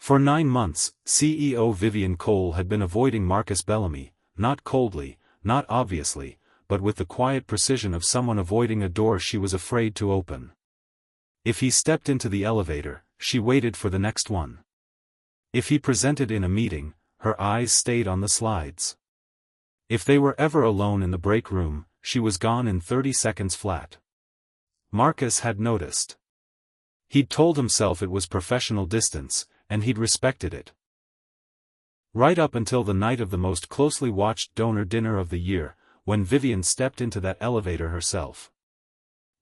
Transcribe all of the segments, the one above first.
For 9 months, CEO Vivian Cole had been avoiding Marcus Bellamy, not coldly, not obviously, but with the quiet precision of someone avoiding a door she was afraid to open. If he stepped into the elevator, she waited for the next one. If he presented in a meeting, her eyes stayed on the slides. If they were ever alone in the break room, she was gone in 30 seconds flat. Marcus had noticed. He'd told himself it was professional distance, and he'd respected it. Right up until the night of the most closely watched donor dinner of the year, when Vivian stepped into that elevator herself.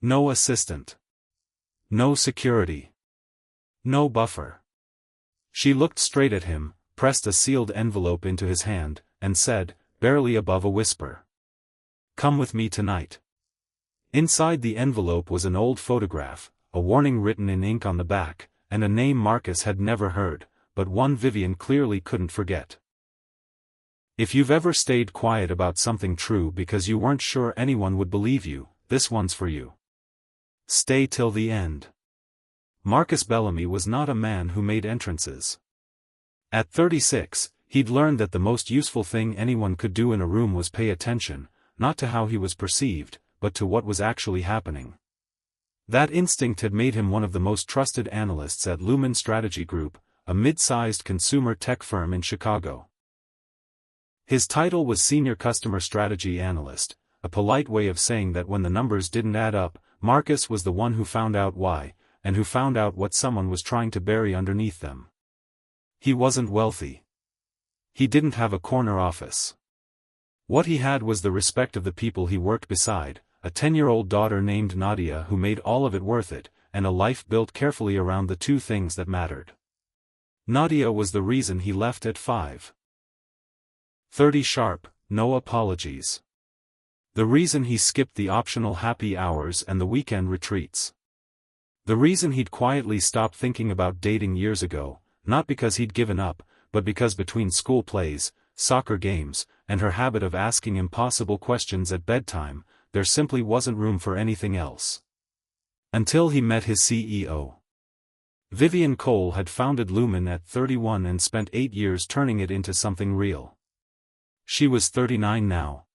No assistant. No security. No buffer. She looked straight at him, pressed a sealed envelope into his hand, and said, barely above a whisper, "Come with me tonight." Inside the envelope was an old photograph, a warning written in ink on the back, and a name Marcus had never heard, but one Vivian clearly couldn't forget. If you've ever stayed quiet about something true because you weren't sure anyone would believe you, this one's for you. Stay till the end. Marcus Bellamy was not a man who made entrances. At 36, he'd learned that the most useful thing anyone could do in a room was pay attention, not to how he was perceived, but to what was actually happening. That instinct had made him one of the most trusted analysts at Lumen Strategy Group, a mid-sized consumer tech firm in Chicago. His title was Senior Customer Strategy Analyst, a polite way of saying that when the numbers didn't add up, Marcus was the one who found out why, and who found out what someone was trying to bury underneath them. He wasn't wealthy. He didn't have a corner office. What he had was the respect of the people he worked beside, a 10-year-old daughter named Nadia who made all of it worth it, and a life built carefully around the two things that mattered. Nadia was the reason he left at 5:30 sharp, no apologies. The reason he skipped the optional happy hours and the weekend retreats. The reason he'd quietly stopped thinking about dating years ago, not because he'd given up, but because between school plays, soccer games, and her habit of asking impossible questions at bedtime, there simply wasn't room for anything else. Until he met his CEO. Vivian Cole had founded Lumen at 31 and spent 8 years turning it into something real. She was 39 now.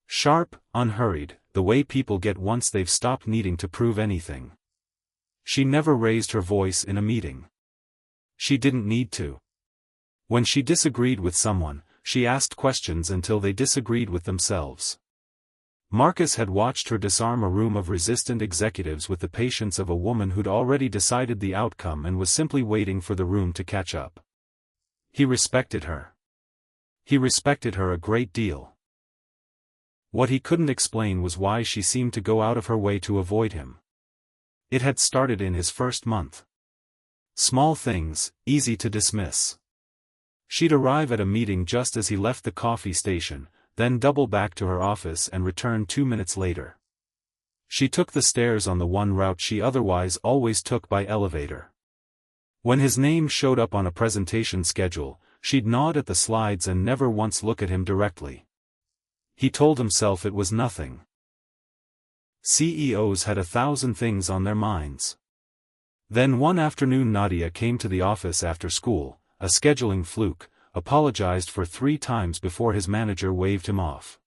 Sharp, unhurried, the way people get once they've stopped needing to prove anything. She never raised her voice in a meeting. She didn't need to. When she disagreed with someone, she asked questions until they disagreed with themselves. Marcus had watched her disarm a room of resistant executives with the patience of a woman who'd already decided the outcome and was simply waiting for the room to catch up. He respected her. He respected her a great deal. What he couldn't explain was why she seemed to go out of her way to avoid him. It had started in his first month. Small things, easy to dismiss. She'd arrive at a meeting just as he left the coffee station, then double back to her office and return 2 minutes later. She took the stairs on the one route she otherwise always took by elevator. When his name showed up on a presentation schedule, she'd nod at the slides and never once look at him directly. He told himself it was nothing. CEOs had 1,000 things on their minds. Then one afternoon Nadia came to the office after school, a scheduling fluke, apologized for 3 times before his manager waved him off.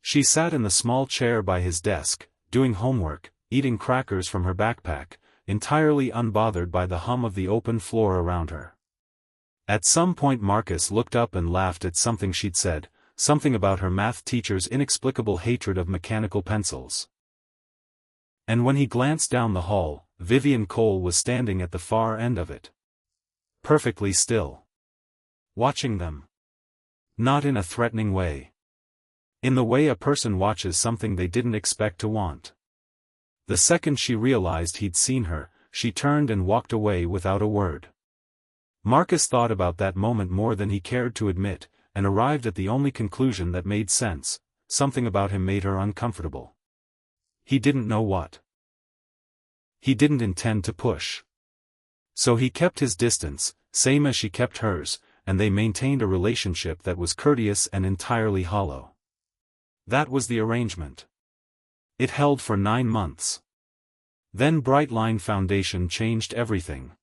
She sat in the small chair by his desk, doing homework, eating crackers from her backpack, entirely unbothered by the hum of the open floor around her. At some point Marcus looked up and laughed at something she'd said, something about her math teacher's inexplicable hatred of mechanical pencils. And when he glanced down the hall, Vivian Cole was standing at the far end of it. Perfectly still. Watching them. Not in a threatening way. In the way a person watches something they didn't expect to want. The second she realized he'd seen her, she turned and walked away without a word. Marcus thought about that moment more than he cared to admit, and arrived at the only conclusion that made sense: something about him made her uncomfortable. He didn't know what. He didn't intend to push. So he kept his distance, same as she kept hers, and they maintained a relationship that was courteous and entirely hollow. That was the arrangement. It held for 9 months. Then Bright Line Foundation changed everything.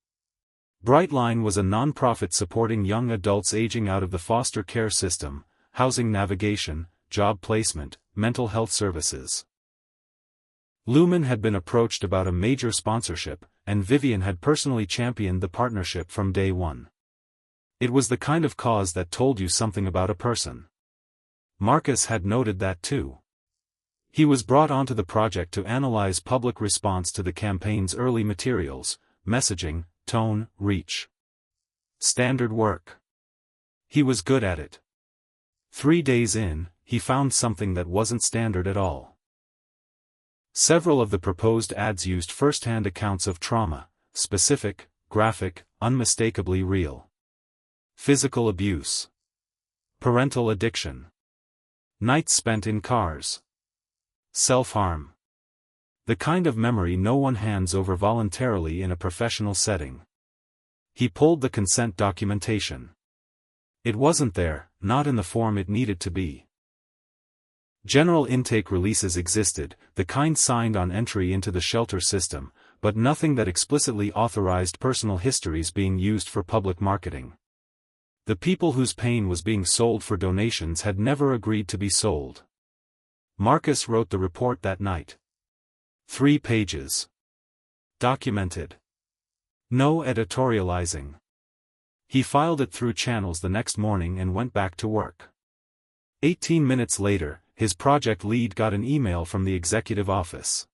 Brightline was a non-profit supporting young adults aging out of the foster care system, housing navigation, job placement, mental health services. Lumen had been approached about a major sponsorship, and Vivian had personally championed the partnership from day one. It was the kind of cause that told you something about a person. Marcus had noted that too. He was brought onto the project to analyze public response to the campaign's early materials, messaging, tone, reach. Standard work. He was good at it. 3 days in, he found something that wasn't standard at all. Several of the proposed ads used first-hand accounts of trauma, specific, graphic, unmistakably real. Physical abuse. Parental addiction. Nights spent in cars. Self-harm. The kind of memory no one hands over voluntarily in a professional setting. He pulled the consent documentation. It wasn't there, not in the form it needed to be. General intake releases existed, the kind signed on entry into the shelter system, but nothing that explicitly authorized personal histories being used for public marketing. The people whose pain was being sold for donations had never agreed to be sold. Marcus wrote the report that night. 3 pages. Documented. No editorializing. He filed it through channels the next morning and went back to work. 18 minutes later, his project lead got an email from the executive office.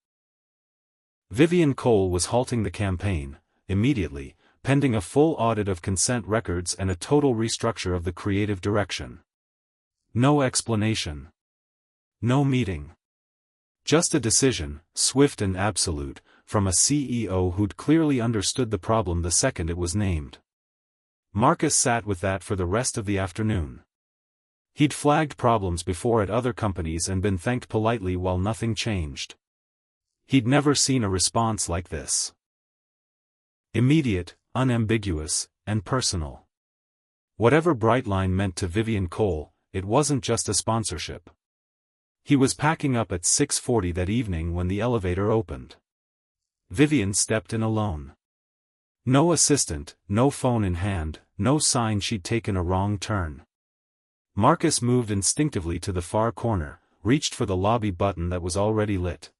Vivian Cole was halting the campaign, immediately, pending a full audit of consent records and a total restructure of the creative direction. No explanation. No meeting. Just a decision, swift and absolute, from a CEO who'd clearly understood the problem the second it was named. Marcus sat with that for the rest of the afternoon. He'd flagged problems before at other companies and been thanked politely while nothing changed. He'd never seen a response like this. Immediate, unambiguous, and personal. Whatever Brightline meant to Vivian Cole, it wasn't just a sponsorship. He was packing up at 6:40 that evening when the elevator opened. Vivian stepped in alone. No assistant, no phone in hand, no sign she'd taken a wrong turn. Marcus moved instinctively to the far corner, reached for the lobby button that was already lit.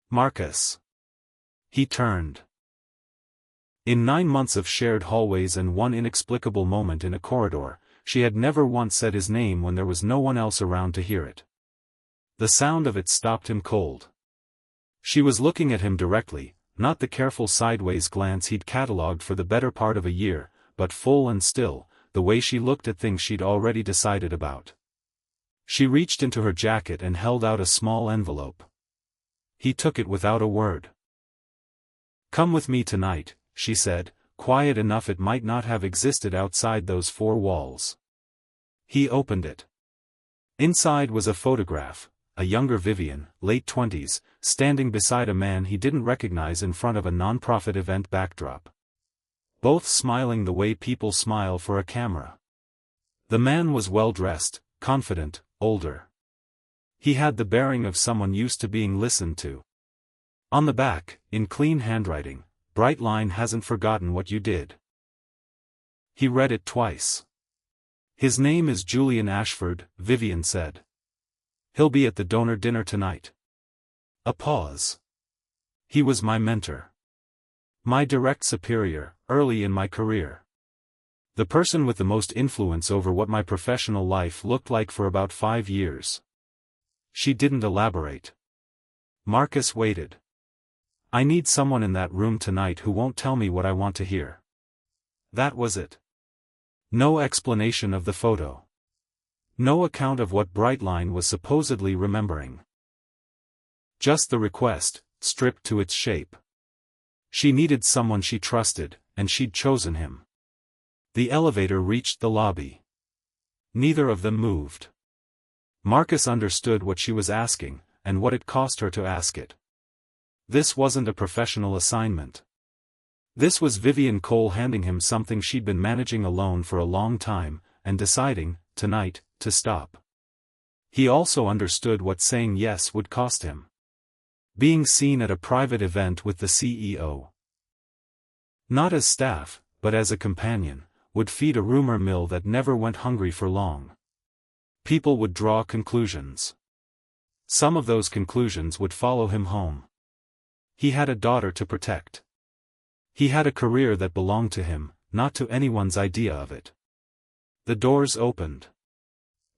Marcus. He turned. In 9 months of shared hallways and one inexplicable moment in a corridor, she had never once said his name when there was no one else around to hear it. The sound of it stopped him cold. She was looking at him directly, not the careful sideways glance he'd catalogued for the better part of a year, but full and still, the way she looked at things she'd already decided about. She reached into her jacket and held out a small envelope. He took it without a word. "Come with me tonight," she said, quiet enough it might not have existed outside those 4 walls. He opened it. Inside was a photograph, a younger Vivian, late 20s, standing beside a man he didn't recognize in front of a non-profit event backdrop. Both smiling the way people smile for a camera. The man was well-dressed, confident, older. He had the bearing of someone used to being listened to. On the back, in clean handwriting, "Brightline hasn't forgotten what you did." He read it twice. "His name is Julian Ashford," Vivian said. "He'll be at the donor dinner tonight." A pause. "He was my mentor. My direct superior, early in my career. The person with the most influence over what my professional life looked like for about 5 years." She didn't elaborate. Marcus waited. "I need someone in that room tonight who won't tell me what I want to hear." That was it. No explanation of the photo. No account of what Brightline was supposedly remembering. Just the request, stripped to its shape. She needed someone she trusted, and she'd chosen him. The elevator reached the lobby. Neither of them moved. Marcus understood what she was asking, and what it cost her to ask it. This wasn't a professional assignment. This was Vivian Cole handing him something she'd been managing alone for a long time, and deciding, tonight, to stop. He also understood what saying yes would cost him. Being seen at a private event with the CEO. Not as staff, but as a companion, would feed a rumor mill that never went hungry for long. People would draw conclusions. Some of those conclusions would follow him home. He had a daughter to protect. He had a career that belonged to him, not to anyone's idea of it. The doors opened.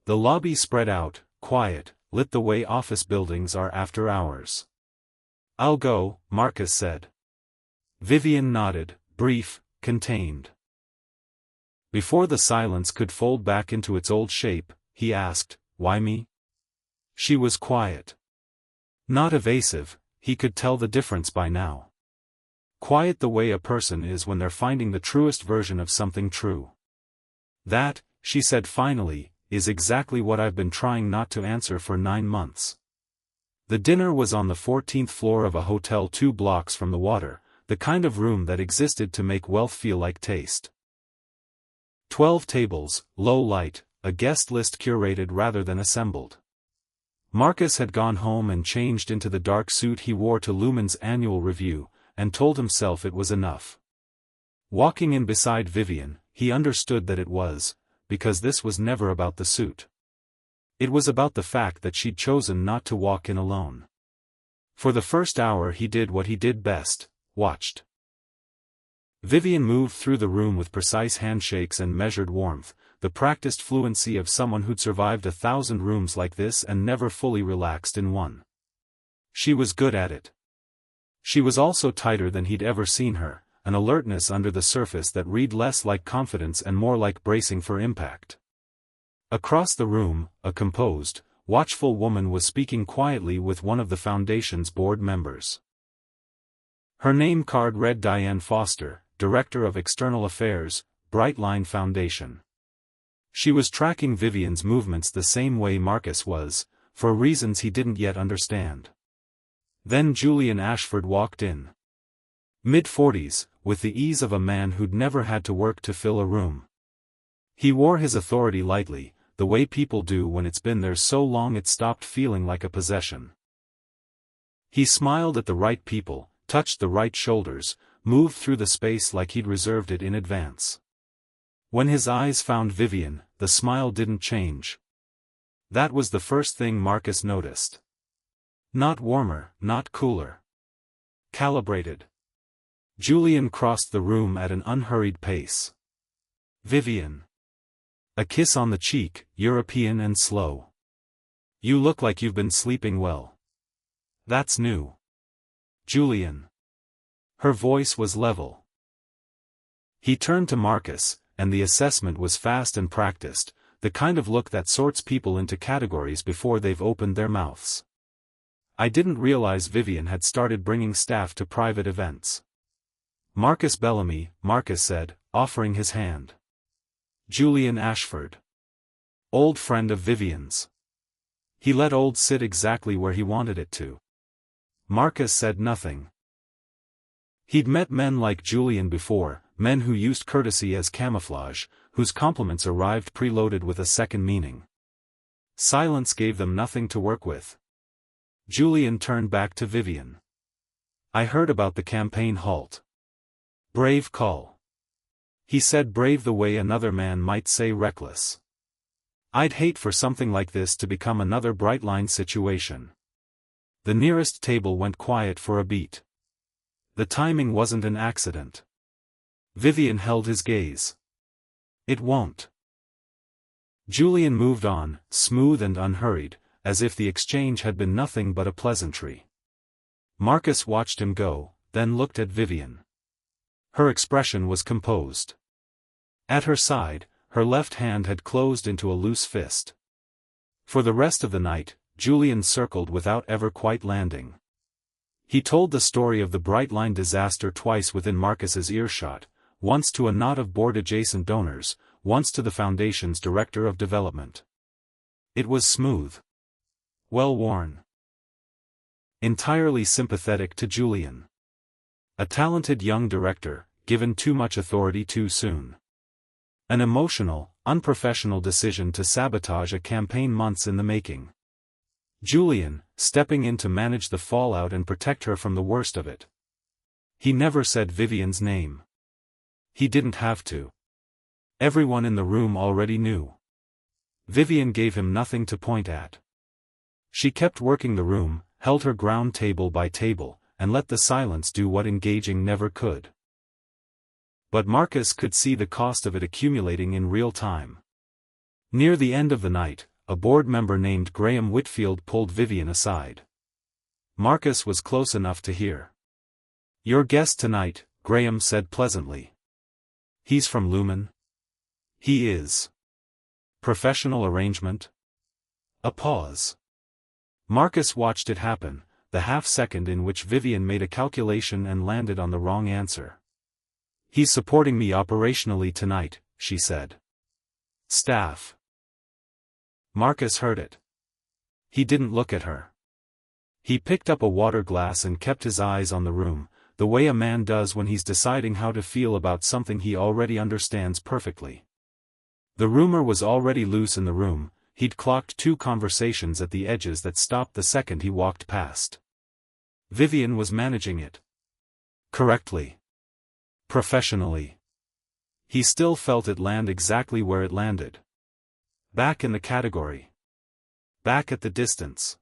The lobby spread out, quiet, lit the way office buildings are after hours. "I'll go," Marcus said. Vivian nodded, brief, contained. Before the silence could fold back into its old shape, he asked, "Why me?" She was quiet. Not evasive, he could tell the difference by now. Quiet the way a person is when they're finding the truest version of something true. "That," she said finally, "is exactly what I've been trying not to answer for 9 months." The dinner was on the 14th floor of a hotel 2 blocks from the water, the kind of room that existed to make wealth feel like taste. 12 tables, low light, a guest list curated rather than assembled. Marcus had gone home and changed into the dark suit he wore to Lumen's annual review, and told himself it was enough. Walking in beside Vivian, he understood that it was, because this was never about the suit. It was about the fact that she'd chosen not to walk in alone. For the first hour he did what he did best, watched. Vivian moved through the room with precise handshakes and measured warmth, the practiced fluency of someone who'd survived 1,000 rooms like this and never fully relaxed in one. She was good at it. She was also tighter than he'd ever seen her, an alertness under the surface that read less like confidence and more like bracing for impact. Across the room, a composed, watchful woman was speaking quietly with one of the Foundation's board members. Her name card read Diane Foster, Director of External Affairs, Brightline Foundation. She was tracking Vivian's movements the same way Marcus was, for reasons he didn't yet understand. Then Julian Ashford walked in. Mid-40s, with the ease of a man who'd never had to work to fill a room. He wore his authority lightly, the way people do when it's been there so long it stopped feeling like a possession. He smiled at the right people, touched the right shoulders, moved through the space like he'd reserved it in advance. When his eyes found Vivian, the smile didn't change. That was the first thing Marcus noticed. Not warmer, not cooler. Calibrated. Julian crossed the room at an unhurried pace. "Vivian." A kiss on the cheek, European and slow. "You look like you've been sleeping well." "That's new." "Julian." Her voice was level. He turned to Marcus, and the assessment was fast and practiced, the kind of look that sorts people into categories before they've opened their mouths. "I didn't realize Vivian had started bringing staff to private events." "Marcus Bellamy," Marcus said, offering his hand. "Julian Ashford. Old friend of Vivian's." He let old sit exactly where he wanted it to. Marcus said nothing. He'd met men like Julian before, men who used courtesy as camouflage, whose compliments arrived preloaded with a second meaning. Silence gave them nothing to work with. Julian turned back to Vivian. "I heard about the campaign halt. Brave call." He said brave the way another man might say reckless. "I'd hate for something like this to become another Brightline situation." The nearest table went quiet for a beat. The timing wasn't an accident. Vivian held his gaze. "It won't." Julian moved on, smooth and unhurried, as if the exchange had been nothing but a pleasantry. Marcus watched him go, then looked at Vivian. Her expression was composed. At her side, her left hand had closed into a loose fist. For the rest of the night, Julian circled without ever quite landing. He told the story of the Brightline disaster twice within Marcus's earshot, once to a knot of board-adjacent donors, once to the Foundation's Director of Development. It was smooth. Well-worn. Entirely sympathetic to Julian. A talented young director, given too much authority too soon. An emotional, unprofessional decision to sabotage a campaign months in the making. Julian, stepping in to manage the fallout and protect her from the worst of it. He never said Vivian's name. He didn't have to. Everyone in the room already knew. Vivian gave him nothing to point at. She kept working the room, held her ground table by table, and let the silence do what engaging never could. But Marcus could see the cost of it accumulating in real time. Near the end of the night, a board member named Graham Whitfield pulled Vivian aside. Marcus was close enough to hear. "Your guest tonight," Graham said pleasantly. "He's from Lumen?" "He is." "Professional arrangement?" A pause. Marcus watched it happen, the half-second in which Vivian made a calculation and landed on the wrong answer. "He's supporting me operationally tonight," she said. "Staff." Marcus heard it. He didn't look at her. He picked up a water glass and kept his eyes on the room, the way a man does when he's deciding how to feel about something he already understands perfectly. The rumor was already loose in the room. He'd clocked 2 conversations at the edges that stopped the second he walked past. Vivian was managing it. Correctly. Professionally. He still felt it land exactly where it landed. Back in the category. Back at the distance.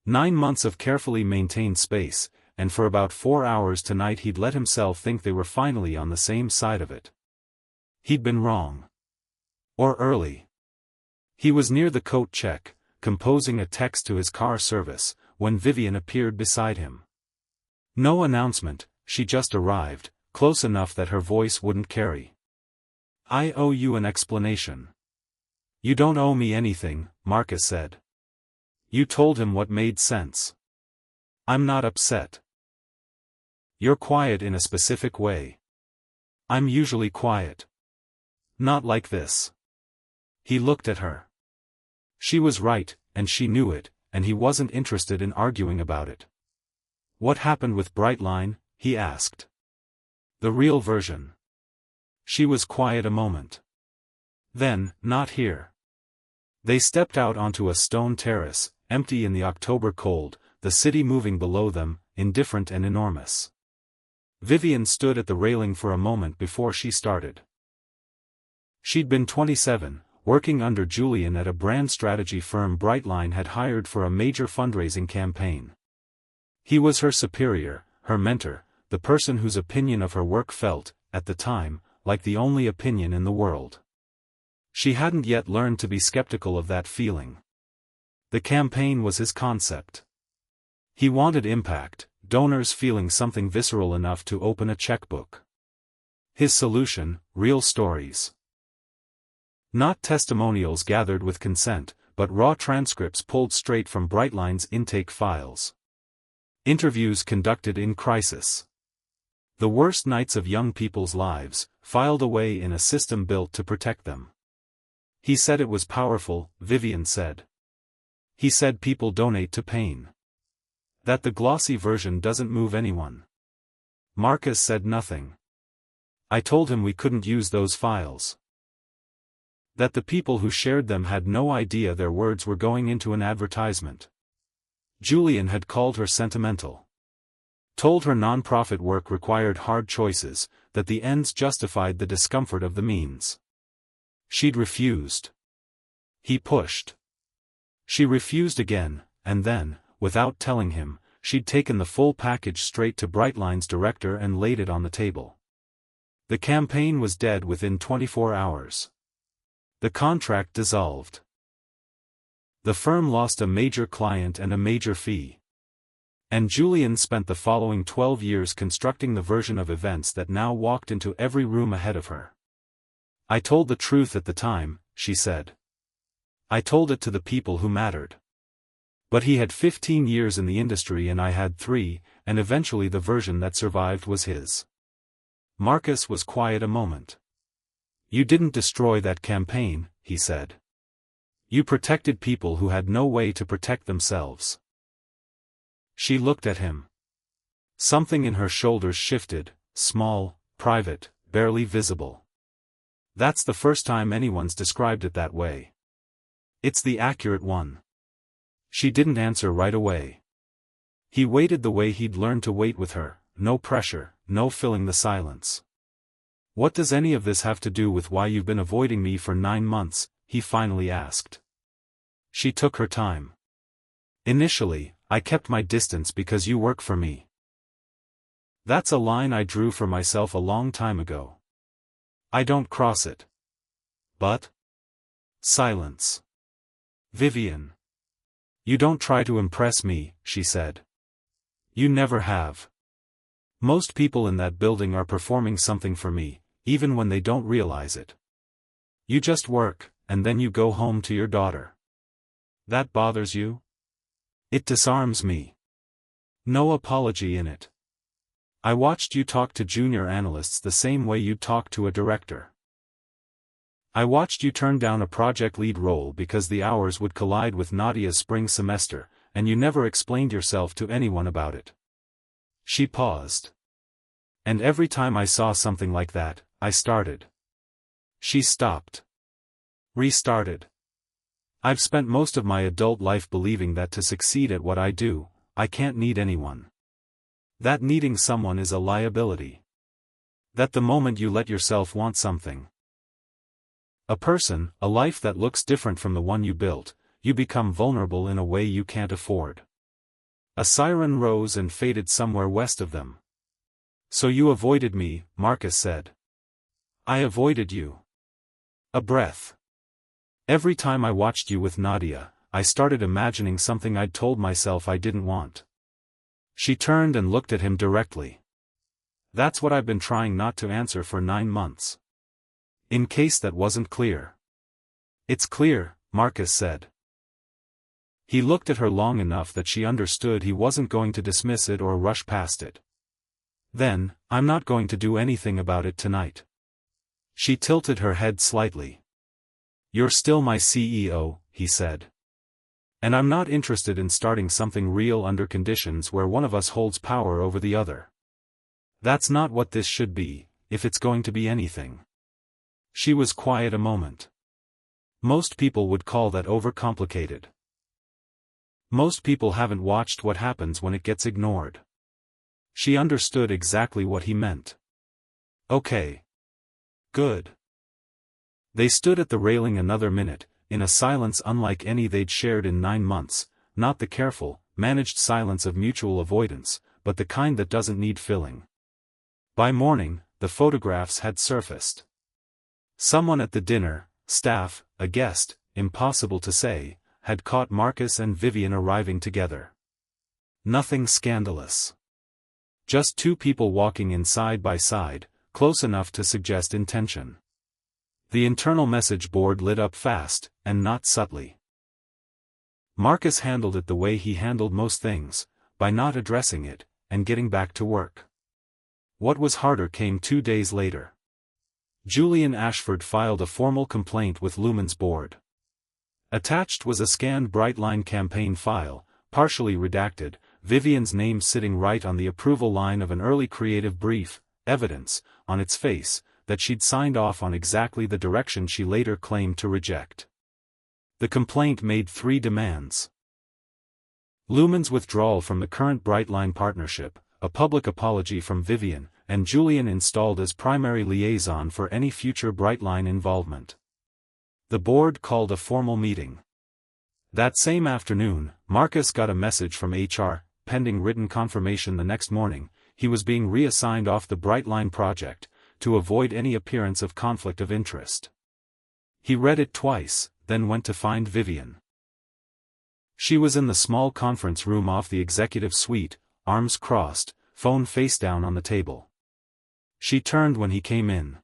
9 months of carefully maintained space, and for about 4 hours tonight he'd let himself think they were finally on the same side of it. He'd been wrong. Or early. He was near the coat check, composing a text to his car service, when Vivian appeared beside him. No announcement, she just arrived, close enough that her voice wouldn't carry. "I owe you an explanation." "You don't owe me anything," Marcus said. You told him what made sense. "I'm not upset." "You're quiet in a specific way." "I'm usually quiet." "Not like this." He looked at her. She was right, and she knew it, and he wasn't interested in arguing about it. "What happened with Brightline?" he asked. "The real version." She was quiet a moment. Then, "Not here." They stepped out onto a stone terrace, empty in the October cold, the city moving below them, indifferent and enormous. Vivian stood at the railing for a moment before she started. She'd been 27, working under Julian at a brand strategy firm Brightline had hired for a major fundraising campaign. He was her superior, her mentor, the person whose opinion of her work felt, at the time, like the only opinion in the world. She hadn't yet learned to be skeptical of that feeling. The campaign was his concept. He wanted impact, donors feeling something visceral enough to open a checkbook. His solution, real stories. Not testimonials gathered with consent, but raw transcripts pulled straight from Brightline's intake files. Interviews conducted in crisis. The worst nights of young people's lives, filed away in a system built to protect them. He said it was powerful, Vivian said. He said people donate to pain. That the glossy version doesn't move anyone. Marcus said nothing. I told him we couldn't use those files. That the people who shared them had no idea their words were going into an advertisement. Julian had called her sentimental. Told her nonprofit work required hard choices, that the ends justified the discomfort of the means. She'd refused. He pushed. She refused again, and then, without telling him, she'd taken the full package straight to Brightline's director and laid it on the table. The campaign was dead within 24 hours. The contract dissolved. The firm lost a major client and a major fee. And Julian spent the following 12 years constructing the version of events that now walked into every room ahead of her. I told the truth at the time, she said. I told it to the people who mattered. But he had 15 years in the industry and I had 3, and eventually the version that survived was his. Marcus was quiet a moment. You didn't destroy that campaign, he said. You protected people who had no way to protect themselves. She looked at him. Something in her shoulders shifted, small, private, barely visible. That's the first time anyone's described it that way. It's the accurate one. She didn't answer right away. He waited the way he'd learned to wait with her, no pressure, no filling the silence. What does any of this have to do with why you've been avoiding me for 9 months, he finally asked. She took her time. Initially, I kept my distance because you work for me. That's a line I drew for myself a long time ago. I don't cross it. But? Silence. Vivian. You don't try to impress me, she said. You never have. Most people in that building are performing something for me, even when they don't realize it. You just work, and then you go home to your daughter. That bothers you? It disarms me. No apology in it. I watched you talk to junior analysts the same way you talk to a director. I watched you turn down a project lead role because the hours would collide with Nadia's spring semester, and you never explained yourself to anyone about it. She paused. And every time I saw something like that, I started. She stopped. Restarted. I've spent most of my adult life believing that to succeed at what I do, I can't need anyone. That needing someone is a liability. That the moment you let yourself want something, a person, a life that looks different from the one you built, you become vulnerable in a way you can't afford. A siren rose and faded somewhere west of them. So you avoided me, Marcus said. I avoided you. A breath. Every time I watched you with Nadia, I started imagining something I'd told myself I didn't want. She turned and looked at him directly. That's what I've been trying not to answer for 9 months. In case that wasn't clear. It's clear, Marcus said. He looked at her long enough that she understood he wasn't going to dismiss it or rush past it. Then, I'm not going to do anything about it tonight. She tilted her head slightly. You're still my CEO, he said. And I'm not interested in starting something real under conditions where one of us holds power over the other. That's not what this should be, if it's going to be anything. She was quiet a moment. Most people would call that overcomplicated. Most people haven't watched what happens when it gets ignored. She understood exactly what he meant. Okay. Good. They stood at the railing another minute, in a silence unlike any they'd shared in 9 months, not the careful, managed silence of mutual avoidance, but the kind that doesn't need filling. By morning, the photographs had surfaced. Someone at the dinner, staff, a guest, impossible to say, had caught Marcus and Vivian arriving together. Nothing scandalous. Just 2 people walking in side by side, close enough to suggest intention. The internal message board lit up fast, and not subtly. Marcus handled it the way he handled most things, by not addressing it, and getting back to work. What was harder came 2 days later. Julian Ashford filed a formal complaint with Lumen's board. Attached was a scanned Brightline campaign file, partially redacted, Vivian's name sitting right on the approval line of an early creative brief, evidence, on its face, that she'd signed off on exactly the direction she later claimed to reject. The complaint made 3 demands. Lumen's withdrawal from the current Brightline partnership, a public apology from Vivian, and Julian installed as primary liaison for any future Brightline involvement. The board called a formal meeting. That same afternoon, Marcus got a message from HR, pending written confirmation the next morning, he was being reassigned off the Brightline project, to avoid any appearance of conflict of interest. He read it twice, then went to find Vivian. She was in the small conference room off the executive suite, arms crossed, phone face down on the table. She turned when he came in.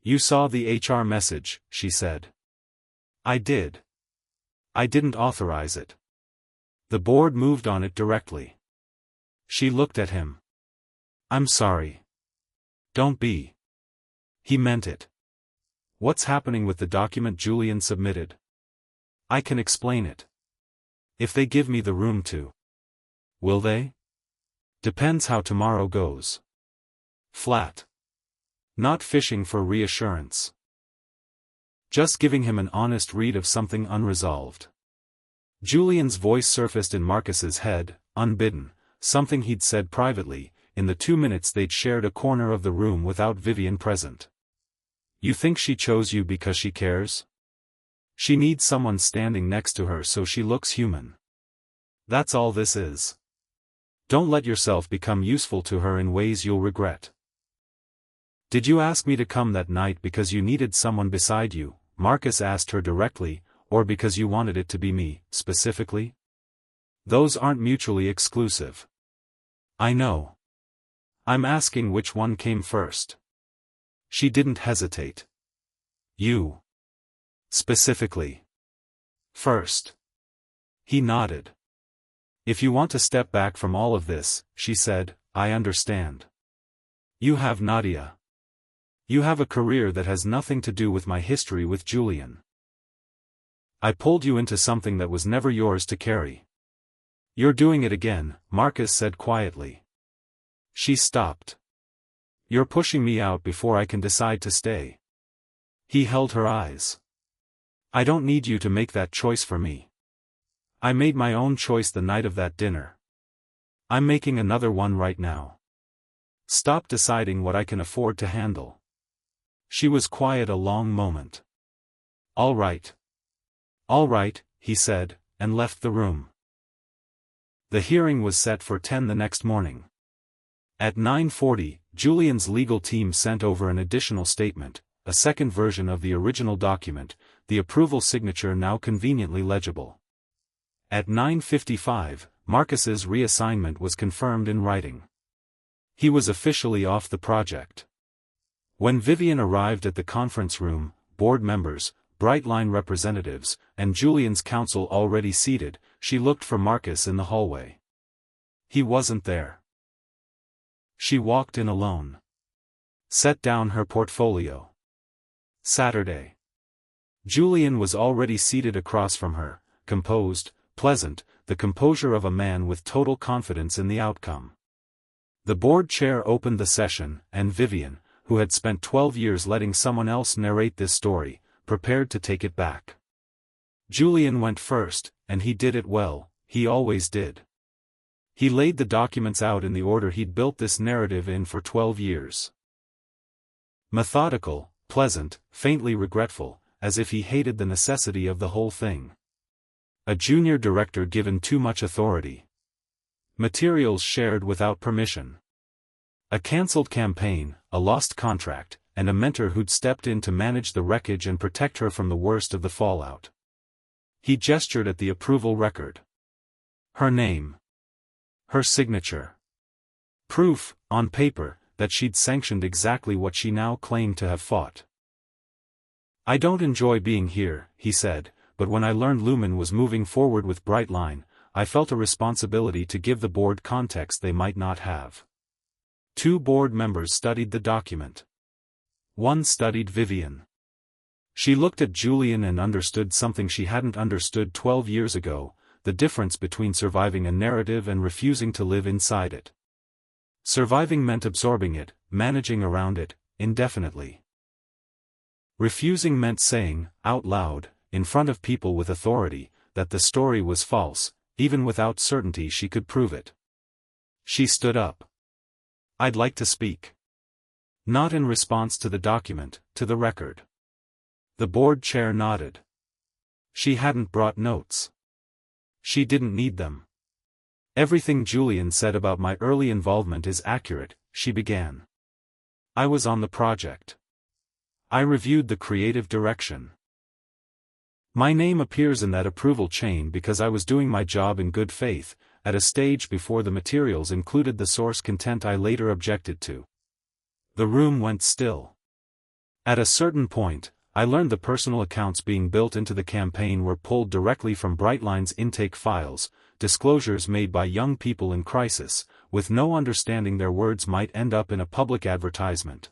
You saw the HR message, she said. I did. I didn't authorize it. The board moved on it directly. She looked at him. I'm sorry. Don't be. He meant it. What's happening with the document Julian submitted? I can explain it. If they give me the room to. Will they? Depends how tomorrow goes. Flat. Not fishing for reassurance. Just giving him an honest read of something unresolved. Julian's voice surfaced in Marcus's head, unbidden, something he'd said privately, in the 2 minutes they'd shared a corner of the room without Vivian present. You think she chose you because she cares? She needs someone standing next to her so she looks human. That's all this is. Don't let yourself become useful to her in ways you'll regret. Did you ask me to come that night because you needed someone beside you, Marcus asked her directly, or because you wanted it to be me, specifically? Those aren't mutually exclusive. I know. I'm asking which one came first. She didn't hesitate. You. Specifically. First. He nodded. If you want to step back from all of this, she said, I understand. You have Nadia. You have a career that has nothing to do with my history with Julian. I pulled you into something that was never yours to carry. You're doing it again, Marcus said quietly. She stopped. You're pushing me out before I can decide to stay. He held her eyes. I don't need you to make that choice for me. I made my own choice the night of that dinner. I'm making another one right now. Stop deciding what I can afford to handle. She was quiet a long moment. All right. All right, he said, and left the room. The hearing was set for 10 the next morning. At 9:40, Julian's legal team sent over an additional statement, a second version of the original document, the approval signature now conveniently legible. At 9:55, Marcus's reassignment was confirmed in writing. He was officially off the project. When Vivian arrived at the conference room, board members, Brightline representatives, and Julian's counsel already seated, she looked for Marcus in the hallway. He wasn't there. She walked in alone. Set down her portfolio. Saturday. Julian was already seated across from her, composed, pleasant, the composure of a man with total confidence in the outcome. The board chair opened the session, and Vivian, who had spent 12 years letting someone else narrate this story, prepared to take it back. Julian went first, and he did it well, he always did. He laid the documents out in the order he'd built this narrative in for 12 years. Methodical, pleasant, faintly regretful, as if he hated the necessity of the whole thing. A junior director given too much authority. Materials shared without permission. A cancelled campaign, a lost contract, and a mentor who'd stepped in to manage the wreckage and protect her from the worst of the fallout. He gestured at the approval record. Her name. Her signature. Proof, on paper, that she'd sanctioned exactly what she now claimed to have fought. I don't enjoy being here, he said, but when I learned Lumen was moving forward with Brightline, I felt a responsibility to give the board context they might not have. 2 board members studied the document. One studied Vivian. She looked at Julian and understood something she hadn't understood 12 years ago, the difference between surviving a narrative and refusing to live inside it. Surviving meant absorbing it, managing around it, indefinitely. Refusing meant saying, out loud, in front of people with authority, that the story was false, even without certainty she could prove it. She stood up. I'd like to speak. Not in response to the document, to the record. The board chair nodded. She hadn't brought notes. She didn't need them. Everything Julian said about my early involvement is accurate, she began. I was on the project. I reviewed the creative direction. My name appears in that approval chain because I was doing my job in good faith, at a stage before the materials included the source content I later objected to. The room went still. At a certain point, I learned the personal accounts being built into the campaign were pulled directly from Brightline's intake files, disclosures made by young people in crisis, with no understanding their words might end up in a public advertisement.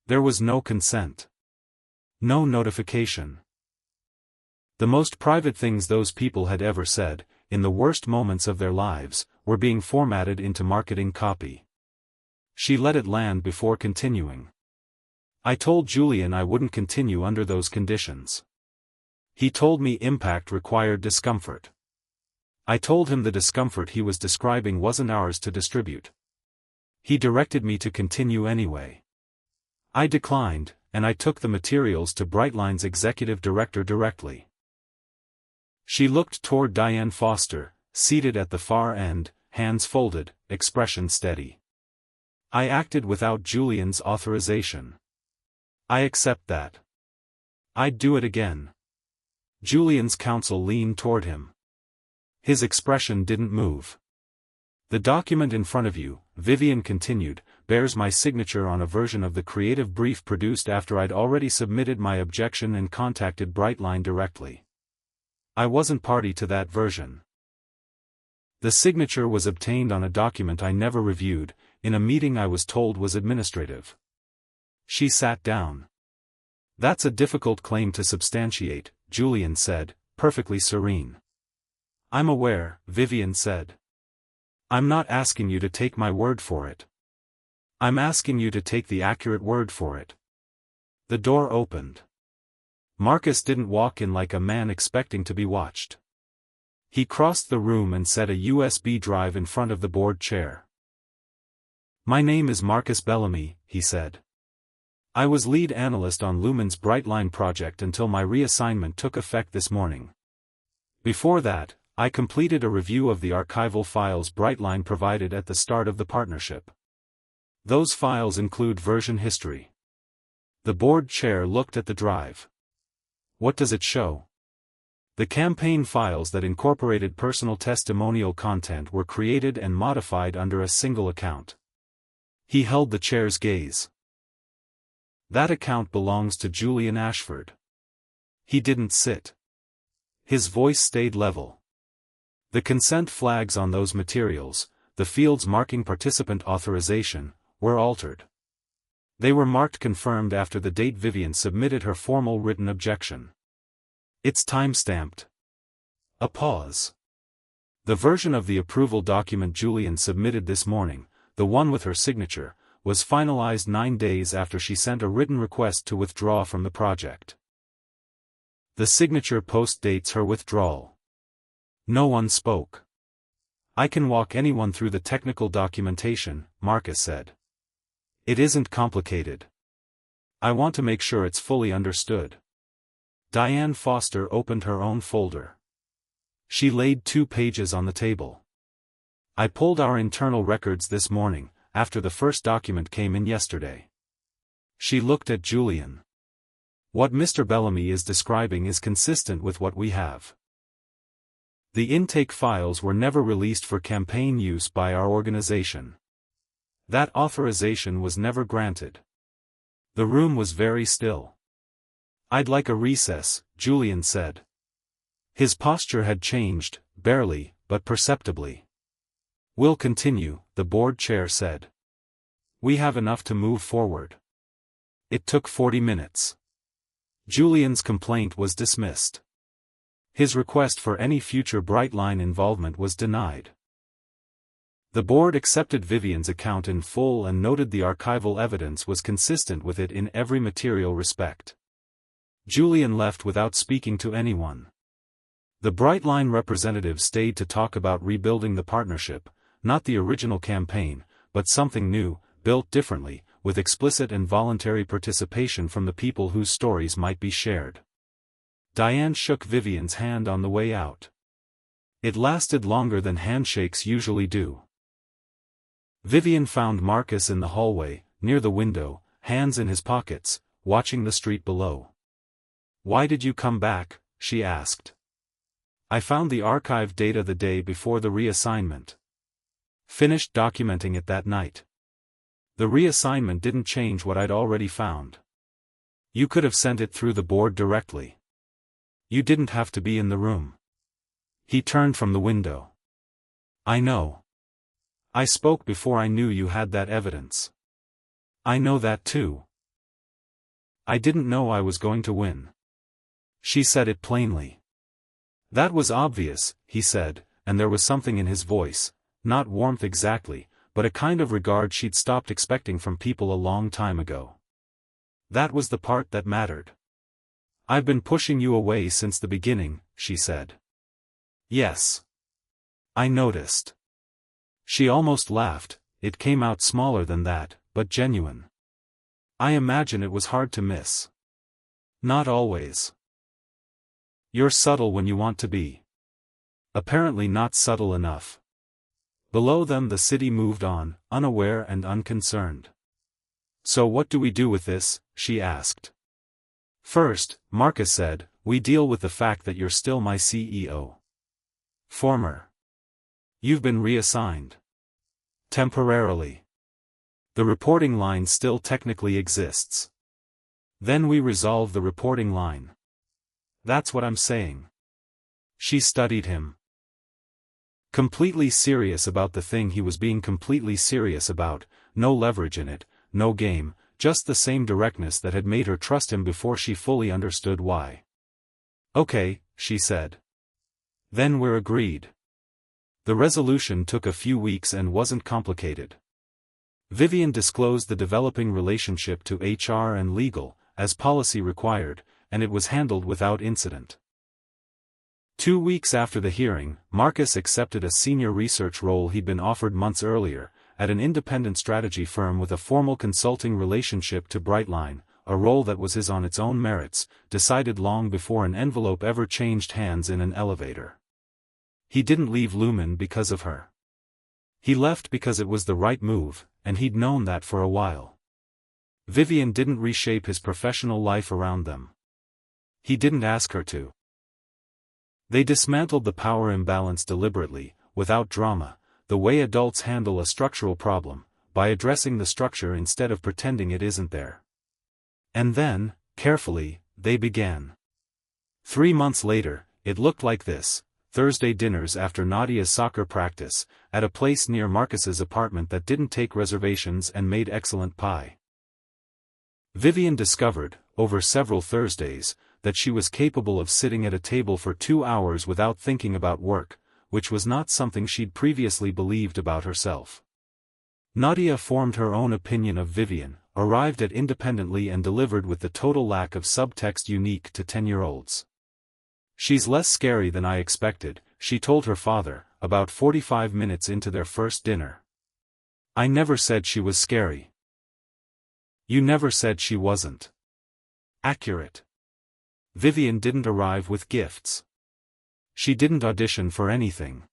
There was no consent. No notification. The most private things those people had ever said, in the worst moments of their lives, were being formatted into marketing copy. She let it land before continuing. I told Julian I wouldn't continue under those conditions. He told me impact required discomfort. I told him the discomfort he was describing wasn't ours to distribute. He directed me to continue anyway. I declined, and I took the materials to Brightline's executive director directly. She looked toward Diane Foster, seated at the far end, hands folded, expression steady. I acted without Julian's authorization. I accept that. I'd do it again. Julian's counsel leaned toward him. His expression didn't move. The document in front of you, Vivian continued, bears my signature on a version of the creative brief produced after I'd already submitted my objection and contacted Brightline directly. I wasn't party to that version. The signature was obtained on a document I never reviewed, in a meeting I was told was administrative. She sat down. That's a difficult claim to substantiate, Julian said, perfectly serene. I'm aware, Vivian said. I'm not asking you to take my word for it. I'm asking you to take the accurate word for it. The door opened. Marcus didn't walk in like a man expecting to be watched. He crossed the room and set a USB drive in front of the board chair. My name is Marcus Bellamy, he said. I was lead analyst on Lumen's Brightline project until my reassignment took effect this morning. Before that, I completed a review of the archival files Brightline provided at the start of the partnership. Those files include version history. The board chair looked at the drive. What does it show? The campaign files that incorporated personal testimonial content were created and modified under a single account. He held the chair's gaze. That account belongs to Julian Ashford. He didn't sit. His voice stayed level. The consent flags on those materials, the fields marking participant authorization, were altered. They were marked confirmed after the date Vivian submitted her formal written objection. It's time-stamped. A pause. The version of the approval document Julian submitted this morning, the one with her signature, was finalized 9 days after she sent a written request to withdraw from the project. The signature post dates her withdrawal. No one spoke. I can walk anyone through the technical documentation, Marcus said. It isn't complicated. I want to make sure it's fully understood. Diane Foster opened her own folder. She laid 2 pages on the table. I pulled our internal records this morning, after the first document came in yesterday. She looked at Julian. What Mr. Bellamy is describing is consistent with what we have. The intake files were never released for campaign use by our organization. That authorization was never granted. The room was very still. I'd like a recess, Julian said. His posture had changed, barely, but perceptibly. We'll continue, the board chair said. We have enough to move forward. It took 40 minutes. Julian's complaint was dismissed. His request for any future Brightline involvement was denied. The board accepted Vivian's account in full and noted the archival evidence was consistent with it in every material respect. Julian left without speaking to anyone. The Brightline representative stayed to talk about rebuilding the partnership, not the original campaign, but something new, built differently, with explicit and voluntary participation from the people whose stories might be shared. Diane shook Vivian's hand on the way out. It lasted longer than handshakes usually do. Vivian found Marcus in the hallway, near the window, hands in his pockets, watching the street below. Why did you come back? She asked. I found the archive data the day before the reassignment. Finished documenting it that night. The reassignment didn't change what I'd already found. You could have sent it through the board directly. You didn't have to be in the room. He turned from the window. I know. I spoke before I knew you had that evidence. I know that too. I didn't know I was going to win. She said it plainly. That was obvious, he said, and there was something in his voice, not warmth exactly, but a kind of regard she'd stopped expecting from people a long time ago. That was the part that mattered. I've been pushing you away since the beginning, she said. Yes. I noticed. She almost laughed, it came out smaller than that, but genuine. I imagine it was hard to miss. Not always. You're subtle when you want to be. Apparently not subtle enough. Below them the city moved on, unaware and unconcerned. So what do we do with this? She asked. First, Marcus said, we deal with the fact that you're still my CEO. Former. You've been reassigned. Temporarily. The reporting line still technically exists. Then we resolve the reporting line. That's what I'm saying. She studied him. Completely serious about the thing he was being completely serious about, no leverage in it, no game, just the same directness that had made her trust him before she fully understood why. Okay, she said. Then we're agreed. The resolution took a few weeks and wasn't complicated. Vivian disclosed the developing relationship to HR and legal, as policy required, and it was handled without incident. 2 weeks after the hearing, Marcus accepted a senior research role he'd been offered months earlier, at an independent strategy firm with a formal consulting relationship to Brightline, a role that was his on its own merits, decided long before an envelope ever changed hands in an elevator. He didn't leave Lumen because of her. He left because it was the right move, and he'd known that for a while. Vivian didn't reshape his professional life around them. He didn't ask her to. They dismantled the power imbalance deliberately, without drama, the way adults handle a structural problem, by addressing the structure instead of pretending it isn't there. And then, carefully, they began. 3 months later, it looked like this: Thursday dinners after Nadia's soccer practice, at a place near Marcus's apartment that didn't take reservations and made excellent pie. Vivian discovered, over several Thursdays, that she was capable of sitting at a table for 2 hours without thinking about work, which was not something she'd previously believed about herself. Nadia formed her own opinion of Vivian, arrived at independently and delivered with the total lack of subtext unique to 10-year-olds. She's less scary than I expected, she told her father, about 45 minutes into their first dinner. I never said she was scary. You never said she wasn't. Accurate. Vivian didn't arrive with gifts. She didn't audition for anything.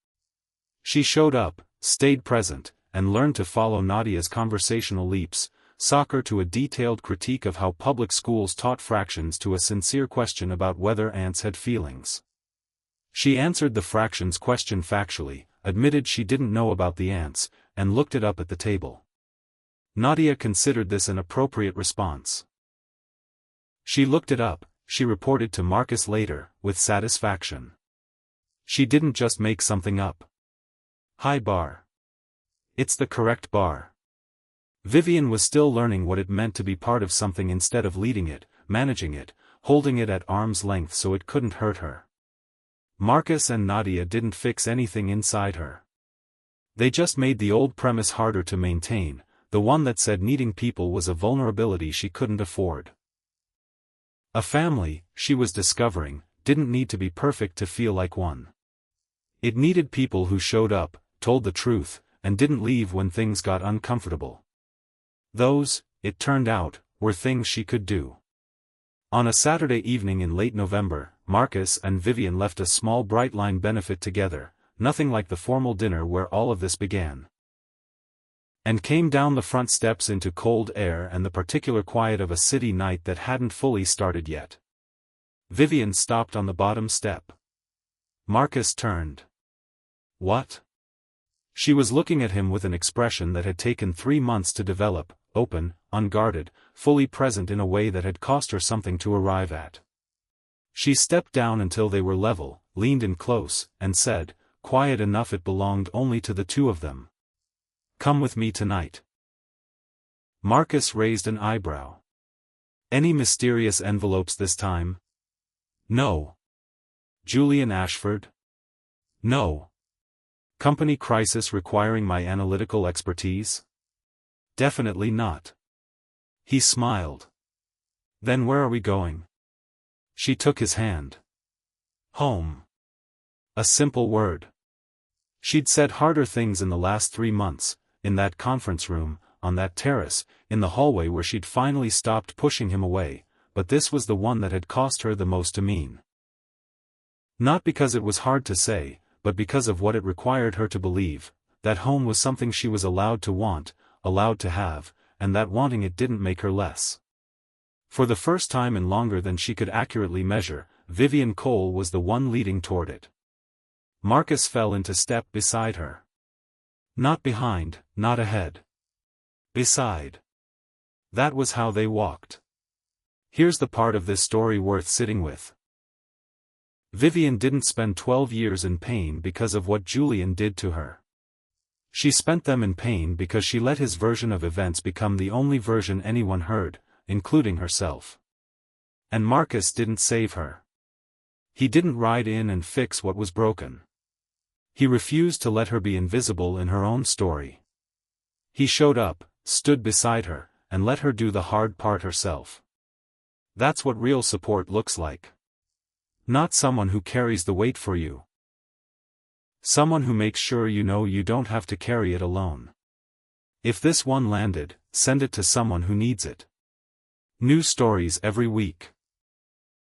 She showed up, stayed present, and learned to follow Nadia's conversational leaps, soccer to a detailed critique of how public schools taught fractions to a sincere question about whether ants had feelings. She answered the fractions question factually, admitted she didn't know about the ants, and looked it up at the table. Nadia considered this an appropriate response. She looked it up, she reported to Marcus later, with satisfaction. She didn't just make something up. High bar. It's the correct bar. Vivian was still learning what it meant to be part of something instead of leading it, managing it, holding it at arm's length so it couldn't hurt her. Marcus and Nadia didn't fix anything inside her. They just made the old premise harder to maintain, the one that said needing people was a vulnerability she couldn't afford. A family, she was discovering, didn't need to be perfect to feel like one. It needed people who showed up, told the truth, and didn't leave when things got uncomfortable. Those, it turned out, were things she could do. On a Saturday evening in late November, Marcus and Vivian left a small Brightline benefit together, nothing like the formal dinner where all of this began. And came down the front steps into cold air and the particular quiet of a city night that hadn't fully started yet. Vivian stopped on the bottom step. Marcus turned. What? She was looking at him with an expression that had taken 3 months to develop, open, unguarded, fully present in a way that had cost her something to arrive at. She stepped down until they were level, leaned in close, and said, quiet enough it belonged only to the two of them. Come with me tonight. Marcus raised an eyebrow. Any mysterious envelopes this time? No. Julian Ashford? No. Company crisis requiring my analytical expertise? Definitely not. He smiled. Then where are we going? She took his hand. Home. A simple word. She'd said harder things in the last 3 months, in that conference room, on that terrace, in the hallway where she'd finally stopped pushing him away, but this was the one that had cost her the most to mean. Not because it was hard to say, but because of what it required her to believe, that home was something she was allowed to want, allowed to have, and that wanting it didn't make her less. For the first time in longer than she could accurately measure, Vivian Cole was the one leading toward it. Marcus fell into step beside her. Not behind, not ahead. Beside. That was how they walked. Here's the part of this story worth sitting with. Vivian didn't spend 12 years in pain because of what Julian did to her. She spent them in pain because she let his version of events become the only version anyone heard, including herself. And Marcus didn't save her. He didn't ride in and fix what was broken. He refused to let her be invisible in her own story. He showed up, stood beside her, and let her do the hard part herself. That's what real support looks like. Not someone who carries the weight for you. Someone who makes sure you know you don't have to carry it alone. If this one landed, send it to someone who needs it. New stories every week.